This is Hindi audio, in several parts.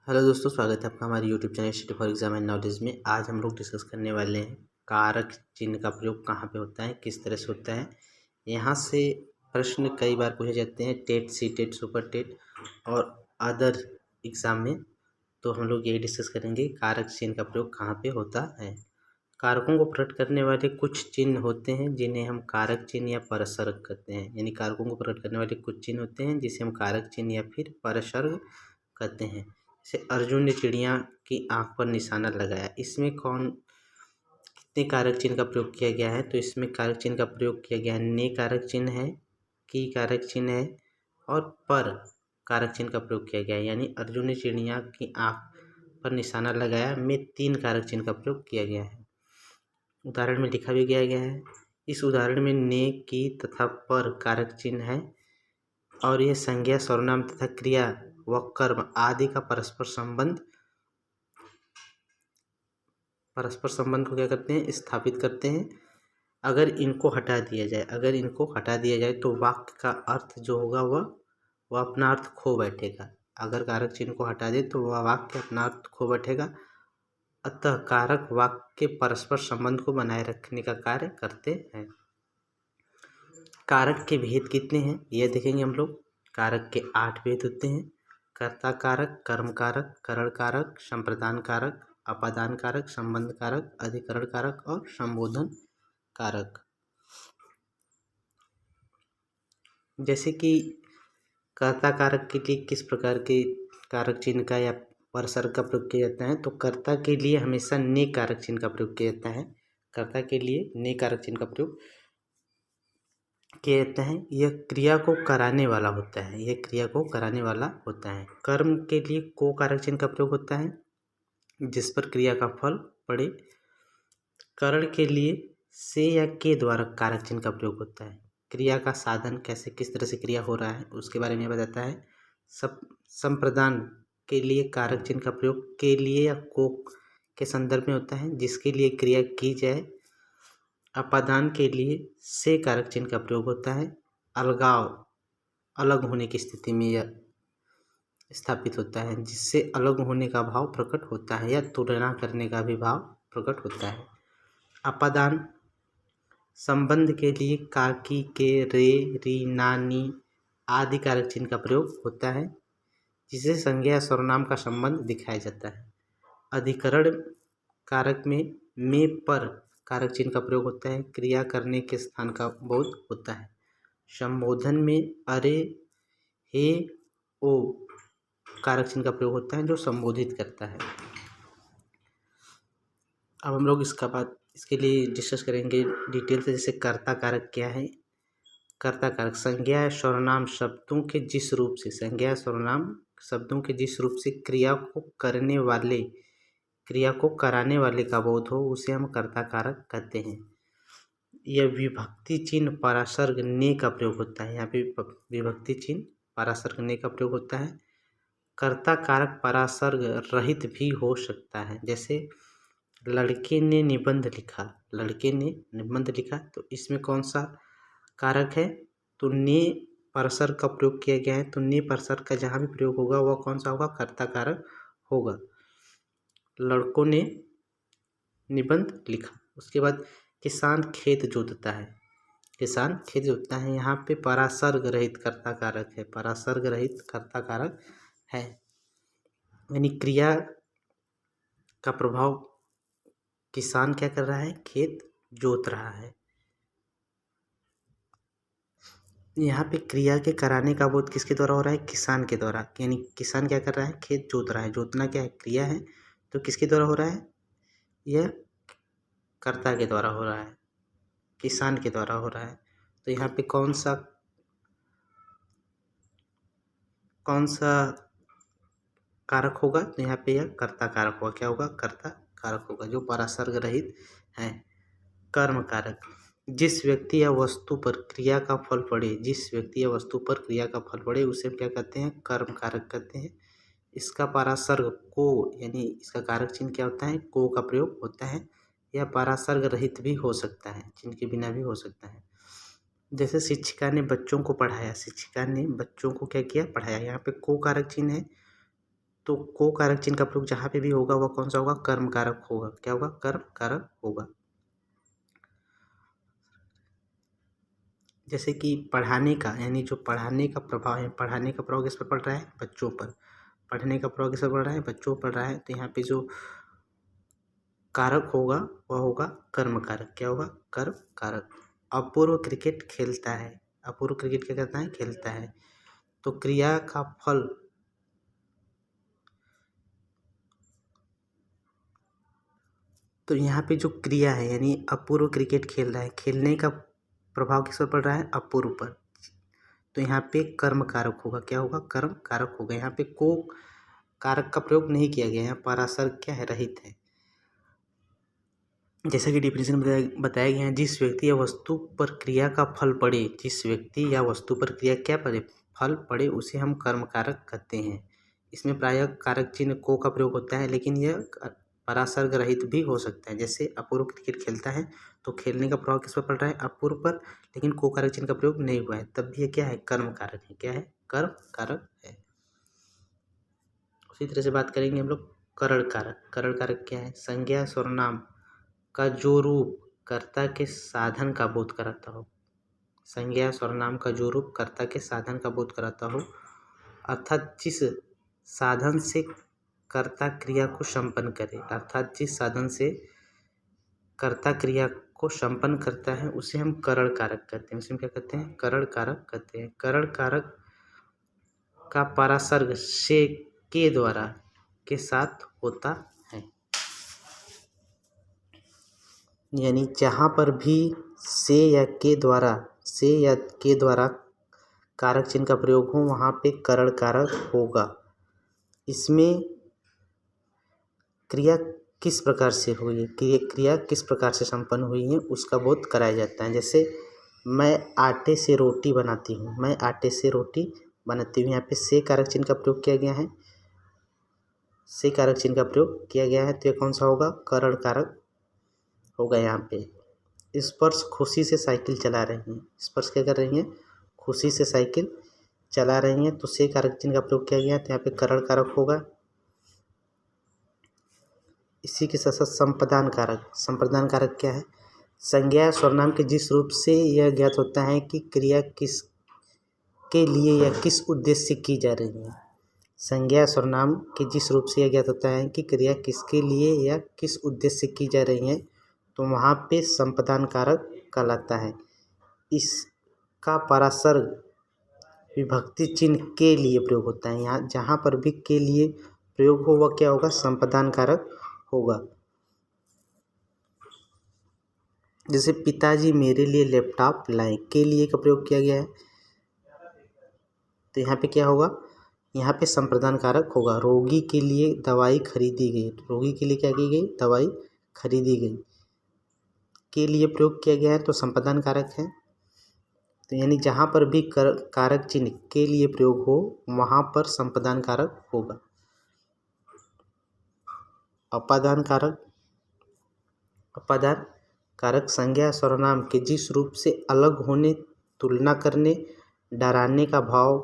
हेलो दोस्तों, स्वागत है आपका हमारे YouTube channel study for exam and knowledge में। आज हम लोग डिस्कस करने वाले हैं कारक चिन्ह का प्रयोग कहाँ पे होता है, किस तरह से होता है। यहाँ से प्रश्न कई बार पूछे जाते हैं TET, C TET, super TET और अदर एग्ज़ाम में। तो हम लोग यही डिस्कस करेंगे कारक चिन्ह का प्रयोग कहाँ पे होता है। कारकों को प्रकट करने वाले कुछ चिन्ह होते हैं जिन्हें हम कारक चिन्ह या परसर्ग कहते हैं। यानी कारकों को प्रकट करने वाले कुछ चिन्ह होते हैं जिसे हम कारक चिन्ह या फिर परसर्ग कहते हैं। जैसे अर्जुन ने चिड़िया की आंख पर निशाना लगाया, इसमें कितने कारक चिन्ह का प्रयोग किया गया है। तो इसमें कारक चिन्ह का प्रयोग किया गया है, ने कारक चिन्ह है, की कारक चिन्ह है और पर कारक चिन्ह का प्रयोग किया गया है। यानी अर्जुन ने चिड़िया की आंख पर निशाना लगाया में 3 कारक चिन्ह का प्रयोग किया गया है। उदाहरण में लिखा भी गया है। इस उदाहरण में ने, की तथा पर कारक चिन्ह है और यह संज्ञा, सर्वनाम तथा क्रिया व कर्म आदि का परस्पर संबंध को क्या करते हैं, स्थापित करते हैं। अगर इनको हटा दिया जाए तो वाक्य का अर्थ जो होगा वह अपना अर्थ खो बैठेगा। अगर कारक चिन्ह को हटा दे तो वह वाक्य अपना अर्थ खो बैठेगा। अतः कारक वाक्य के परस्पर संबंध को बनाए रखने का कार्य करते हैं। कारक के भेद कितने हैं यह देखेंगे हम लोग। कारक के 8 भेद होते हैं। कर्ता कारक, कर्म कारक, करण कारक, संप्रदान कारक, अपादान कारक, संबंध कारक, अधिकरण कारक और संबोधन कारक। जैसे कि कर्ता कारक के लिए किस प्रकार के कारक चिन्ह का या परसर्ग का प्रयोग किया जाता है, तो कर्ता के लिए हमेशा ने कारक चिन्ह का प्रयोग किया जाता है। कर्ता के लिए ने कारक चिन्ह का प्रयोग किया जाता है। यह क्रिया को कराने वाला होता है। कर्म के लिए को कारक चिन्ह का प्रयोग होता है जिस पर क्रिया का फल पड़े। करण के लिए से या के द्वारा कारक चिन्ह का प्रयोग होता है। क्रिया का साधन कैसे, किस तरह से क्रिया हो रहा है उसके बारे में बताता है। संप्रदान के लिए कारक चिन्ह का प्रयोग के लिए या को के संदर्भ में होता है जिसके लिए क्रिया की जाए। अपादान के लिए से कारक चिन्ह का प्रयोग होता है। अलगाव, अलग होने की स्थिति में यह स्थापित होता है जिससे अलग होने का भाव प्रकट होता है या तुलना करने का भी भाव प्रकट होता है। अपादान संबंध के लिए काकी, के, रे, री, ना, नी आदि कारक चिन्ह का प्रयोग होता है जिसे संज्ञा सर्वनाम का संबंध दिखाया जाता है। अधिकरण कारक में पर कारक चिन्ह का प्रयोग होता है, क्रिया करने के स्थान का बोध होता है। संबोधन में अरे, हे, ओ कारक चिन्ह का प्रयोग होता है जो संबोधित करता है। अब हम लोग इसके लिए डिस्कस करेंगे डिटेल से। जैसे कर्ता कारक क्या है। कर्ता कारक संज्ञा सर्वनाम शब्दों के जिस रूप से क्रिया को कराने वाले का बोध हो उसे हम कर्ता कारक कहते हैं। यह विभक्ति चिन्ह परासर्ग ने का प्रयोग होता है। यहाँ पे विभक्ति चिन्ह परासर्ग ने का प्रयोग होता है। कर्ता कारक परासर्ग रहित भी हो सकता है। जैसे लड़के ने निबंध लिखा, तो इसमें कौन सा कारक है, तो ने परसर्ग का प्रयोग किया गया है। तो ने परसर्ग का जहाँ भी प्रयोग होगा वह कौन सा होगा, कर्ता कारक होगा। लड़कों ने निबंध लिखा। उसके बाद किसान खेत जोतता है, यहाँ पे परासर्ग रहित कर्ता कारक है। यानी क्रिया का प्रभाव, किसान क्या कर रहा है, खेत जोत रहा है। यहाँ पे क्रिया के कराने का बोध किसके द्वारा हो रहा है, किसान के द्वारा। यानी किसान क्या कर रहा है, खेत जोत रहा है। जोतना क्या है, क्रिया है, तो किसके द्वारा हो रहा है, यह कर्ता के द्वारा हो रहा है, किसान के द्वारा हो रहा है। तो यहाँ पे कौन सा कारक होगा, तो यहाँ पे यह कर्ता कारक होगा। क्या होगा, कर्ता कारक होगा जो परासर्ग रहित है। कर्म कारक, जिस व्यक्ति या वस्तु पर क्रिया का फल पड़े उसे हम क्या कहते हैं, कर्म कारक कहते हैं। इसका परासर्ग को, यानी इसका कारक चिन्ह क्या होता है, को का प्रयोग होता है। यह परासर्ग रहित भी हो सकता है, चिन्ह के बिना भी हो सकता है। जैसे शिक्षिका ने बच्चों को क्या किया, पढ़ाया। यहाँ पे को कारक चिन्ह है तो को कारक चिन्ह का प्रयोग जहाँ पे भी होगा वह कौन सा होगा? कर्म कारक होगा। क्या होगा? कर्म कारक होगा। जैसे कि पढ़ाने का, यानी जो पढ़ाने का प्रभाव है, पढ़ाने का प्रभाव किस पर पड़ रहा है? बच्चों पर। पढ़ने का प्रभाव किस पर पड़ रहा है? बच्चों पर पड़ रहा है। तो यहाँ पे जो कारक होगा वह होगा कर्म कारक। क्या होगा? कर्म कारक। अपूर्व क्रिकेट खेलता है। अपूर्व क्रिकेट क्या करता है? खेलता है। तो क्रिया का फल, तो यहाँ पे जो क्रिया है यानी अपूर्व क्रिकेट खेल रहा है, खेलने का प्रभाव किस पर पड़ रहा है? अपूर्व पर। तो यहाँ पे कर्म कारक होगा। क्या होगा? कर्म कारक होगा। यहाँ पे को कारक का प्रयोग नहीं किया गया है, यहाँ परासर्ग क्या है? रहित है। जैसा कि डिफिनेशन में बताया गया है, जिस व्यक्ति या वस्तु पर क्रिया का फल पड़े, जिस व्यक्ति या वस्तु पर क्रिया क्या पड़े? फल पड़े, उसे हम कर्म कारक कहते हैं। इसमें प्रायः कारक चिन्ह को का प्रयोग होता है, लेकिन यह परासर्ग रहित भी हो सकता है। जैसे अपूर्व क्रिकेट खेलता है तो खेलने का प्रभाव किस पर पड़ रहा है? अपूर्व पर, लेकिन को कारक चिन्ह का प्रयोग नहीं हुआ है, तब भी यह क्या है? कर्म कारक है। क्या है? कर्म कारक है। उसी तरह से बात करेंगे हम लोग करण कारक। करण कारक क्या है? संज्ञा सर्वनाम का जो रूप कर्ता के साधन का बोध कराता हो। संज्ञा सर्वनाम का जो रूप कर्ता के साधन का बोध कराता हो, अर्थात जिस साधन से कर्ता क्रिया को संपन्न करे, अर्थात जिस साधन से कर्ता क्रिया को संपन्न करता है, उसे हम करण कारक कहते हैं। उसे हम क्या कहते हैं? करण कारक कहते हैं। करण कारक का परासर्ग से के द्वारा के साथ होता है, यानी जहाँ पर भी से या के द्वारा कारक चिन्ह का प्रयोग हो वहाँ पे करण कारक होगा। इसमें क्रिया किस प्रकार से हुई है, क्रिया किस प्रकार से संपन्न हुई है, उसका बोध कराया जाता है। जैसे मैं आटे से रोटी बनाती हूँ, मैं आटे से रोटी बनाती हूँ, यहाँ पे से कारक चिन्ह का प्रयोग किया गया है। से कारक चिन्ह का प्रयोग किया गया है, तो ये कौन सा होगा? करण कारक होगा। यहाँ पे स्पर्श खुशी से साइकिल चला रही हैं, स्पर्श क्या कर रही हैं? खुशी से साइकिल चला रही हैं, तो से कारक चिन्ह का प्रयोग किया गया है, तो यहाँ पे करण कारक होगा। इसी के साथ साथ संप्रदान कारक। संप्रदान कारक क्या है? संज्ञा सर्वनाम के जिस रूप से यह ज्ञात होता है कि क्रिया किस के लिए या किस उद्देश्य से की जा रही है। संज्ञा सर्वनाम के जिस रूप से यह ज्ञात होता है कि क्रिया किसके लिए या किस उद्देश्य से की जा रही है, तो वहाँ पे संप्रदान कारक कहलाता है। इसका परासर्ग विभक्ति चिन्ह के लिए प्रयोग होता है। यहाँ जहाँ पर भी के लिए प्रयोग हो वह क्या होगा? संप्रदान कारक होगा। जैसे पिताजी मेरे लिए लैपटॉप लाए, के लिए का प्रयोग किया गया है, तो यहाँ पे क्या होगा? यहाँ पे संप्रदान कारक होगा। रोगी के लिए दवाई खरीदी गई, रोगी के लिए क्या की गई? दवाई खरीदी गई। के लिए प्रयोग किया गया है तो संप्रदान कारक है। तो यानी जहाँ पर भी कारक चिन्ह के लिए प्रयोग हो वहाँ पर संप्रदान कारक होगा। अपादान कारक। अपादान कारक संज्ञा सर्वनाम के जिस रूप से अलग होने, तुलना करने, डराने का भाव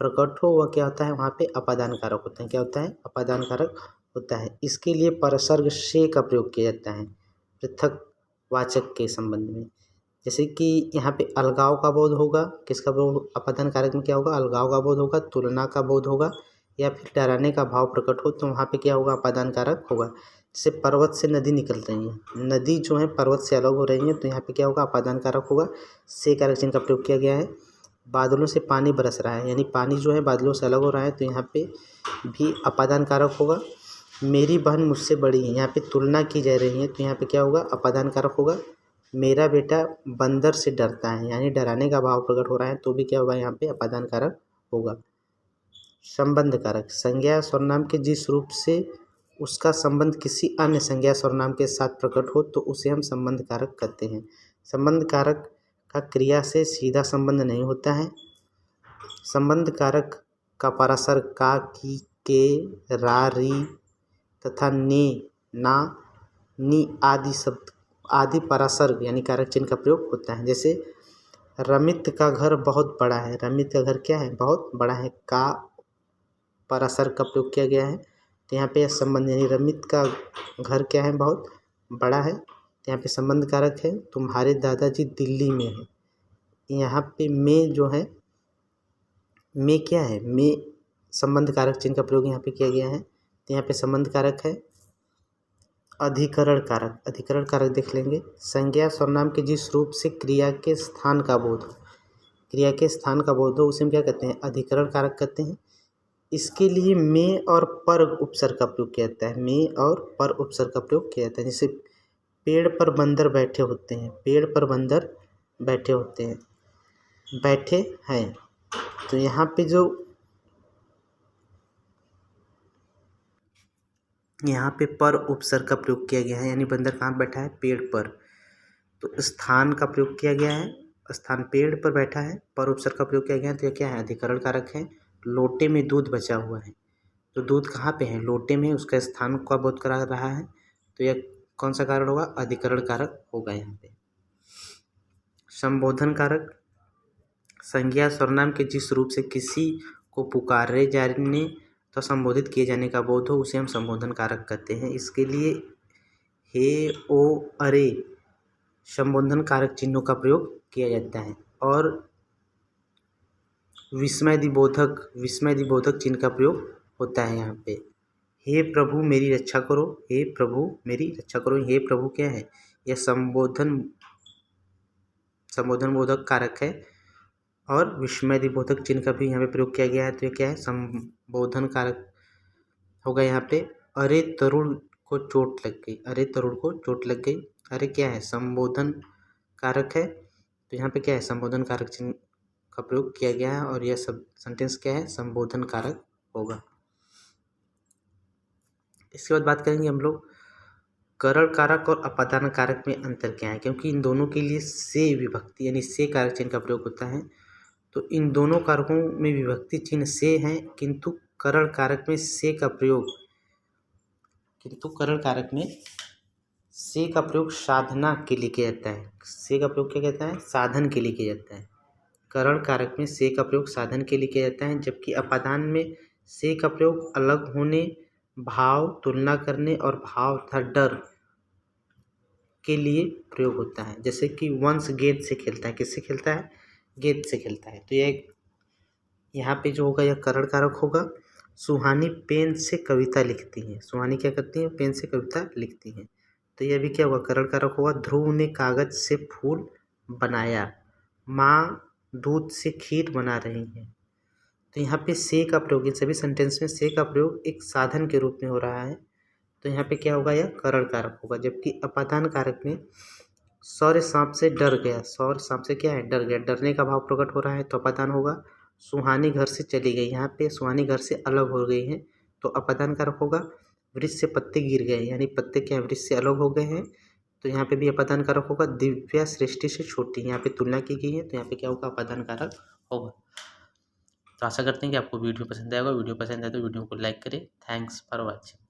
प्रकट हो वह क्या होता है? वहाँ पे अपादान कारक होता है। क्या होता है? अपादान कारक होता है। इसके लिए परसर्ग से का प्रयोग किया जाता है पृथक वाचक के संबंध में। जैसे कि यहाँ पे अलगाव का बोध होगा, किसका बोध? अपादान कारक में क्या होगा? अलगाव का बोध होगा, तुलना का बोध होगा, या फिर डराने का भाव प्रकट हो तो वहाँ पे क्या होगा? अपादान कारक होगा। जैसे पर्वत से नदी निकल रही है, नदी जो है पर्वत से अलग हो रही है, तो यहाँ पे क्या होगा? अपादान कारक होगा। से कारक चिन्ह का प्रयोग किया गया है। बादलों से पानी बरस रहा है, यानी पानी जो है बादलों से अलग हो रहा है, तो यहाँ पे भी अपादान कारक होगा। मेरी बहन मुझसे बड़ी है, यहाँ पे तुलना की जा रही है, तो यहाँ पे क्या होगा? अपादान कारक होगा। मेरा बेटा बंदर से डरता है, यानी डराने का भाव प्रकट हो रहा है, तो भी क्या होगा? यहाँ पे अपादान कारक होगा। संबंध कारक। संज्ञा सर्वनाम के जिस रूप से उसका संबंध किसी अन्य संज्ञा सर्वनाम के साथ प्रकट हो तो उसे हम संबंध कारक कहते हैं। संबंध कारक का क्रिया से सीधा संबंध नहीं होता है। संबंध कारक का परासर्ग का, की, के, रा, री तथा ने, ना, नी आदि शब्द आदि परासर्ग यानी कारक चिन्ह का प्रयोग होता है। जैसे रमित का घर बहुत बड़ा है, रमित का घर क्या है? बहुत बड़ा है। का पराशर का प्रयोग किया गया है। तो यहाँ पे संबंध यानी रमित का घर क्या है, बहुत बड़ा है। तो यहाँ पे संबंध कारक है, तुम्हारे दादाजी दिल्ली में है। यहाँ पे में जो है, में क्या है, में संबंध कारक चिन्ह का प्रयोग यहाँ पे किया गया है। तो यहाँ पे संबंध कारक है। अधिकरण कारक, अधिकरण कारक देख लेंगे। संज्ञा सर्वनाम के जिस रूप से क्रिया के स्थान का बोध हो, क्रिया के स्थान का बोध हो, उसे हम क्या कहते हैं, अधिकरण कारक कहते हैं। इसके लिए में और पर उपसर्ग का प्रयोग किया जाता है। में और पर उपसर्ग का प्रयोग किया जाता है। जैसे पेड़ पर बंदर बैठे होते हैं, पेड़ पर बंदर बैठे होते हैं, बैठे हैं। तो यहाँ पे जो यहाँ पे पर उपसर्ग का प्रयोग किया गया है, यानी बंदर कहाँ बैठा है, पेड़ पर। तो स्थान का प्रयोग किया गया है, स्थान पेड़ पर बैठा है, पर उपसर्ग का प्रयोग किया गया है। तो यह क्या है, अधिकरण कारक है। लोटे में दूध बचा हुआ है, तो दूध कहाँ पे है, लोटे में, उसका स्थान का बोध करा रहा है। तो यह कौन सा कारण होगा, अधिकरण कारक होगा यहाँ पे। संबोधन कारक, संज्ञा सर्वनाम के जिस रूप से किसी को पुकारे जाने तो संबोधित किए जाने का बोध हो, उसे हम संबोधन कारक कहते हैं। इसके लिए हे, ओ, अरे संबोधन कारक चिन्हों का प्रयोग किया जाता है। और विस्मयदिबोधक चिन्ह का प्रयोग होता है यहाँ पे। हे प्रभु मेरी रक्षा करो, हे प्रभु मेरी रक्षा करो। हे प्रभु क्या है, यह संबोधन बोधक कारक है। और विस्मयदिबोधक चिन्ह का भी यहाँ पे प्रयोग किया गया है। तो ये क्या है, संबोधन कारक होगा यहाँ पे। अरे तरुण को चोट लग गई, अरे तरुण को चोट लग गई। अरे क्या है, संबोधन कारक है। तो यहाँ पे क्या है, संबोधन कारक चिन्ह का प्रयोग किया गया है। और यह सब सेंटेंस क्या है, संबोधन कारक होगा। इसके बाद बात करेंगे हम लोग करण कारक और अपादान कारक में अंतर क्या है, क्योंकि इन दोनों के लिए से विभक्ति यानी से कारक चिन्ह का प्रयोग होता है। तो इन दोनों कारकों में विभक्ति चिन्ह से है, किंतु करण कारक में से का प्रयोग साधना के लिए किया जाता है। से का प्रयोग क्या कहता है, साधन के लिए किया जाता है। करण कारक में से का प्रयोग साधन के लिए किया जाता है, जबकि अपादान में से का प्रयोग अलग होने, भाव, तुलना करने और भाव तथा डर के लिए प्रयोग होता है। जैसे कि वंश गेंद से खेलता है, किससे खेलता है, गेंद से खेलता है। तो यह यहाँ पे जो होगा, यह करण कारक होगा। सुहानी पेन से कविता लिखती हैं, सुहानी क्या करती हैं, पेन से कविता लिखती हैं। तो यह भी क्या होगा, करण कारक होगा। ध्रुव ने कागज से फूल बनाया, माँ दूध से खीर बना रही हैं। तो यहाँ पे से का प्रयोग, इन सभी सेंटेंस में से का प्रयोग एक साधन के रूप में हो रहा है। तो यहाँ पे क्या होगा, यह करण कारक होगा। जबकि अपादान कारक में सौर्य सांप से डर गया, सौर्य सांप से क्या है, डर गया, डरने का भाव प्रकट हो रहा है, तो अपादान होगा। सुहानी घर से चली गई, यहाँ पे सुहानी घर से अलग हो गई हैं, तो अपादान कारक होगा। वृक्ष से पत्ते गिर गए, यानी पत्ते क्या है, वृक्ष से अलग हो गए हैं, तो यहाँ पे भी अपादान कारक होगा। दिव्या सृष्टि से छोटी, यहाँ पे तुलना की गई है, तो यहाँ पे क्या होगा, अपादान कारक होगा। तो आशा करते हैं कि आपको वीडियो पसंद आएगा। वीडियो पसंद आए तो वीडियो को लाइक करें। Thanks for watching.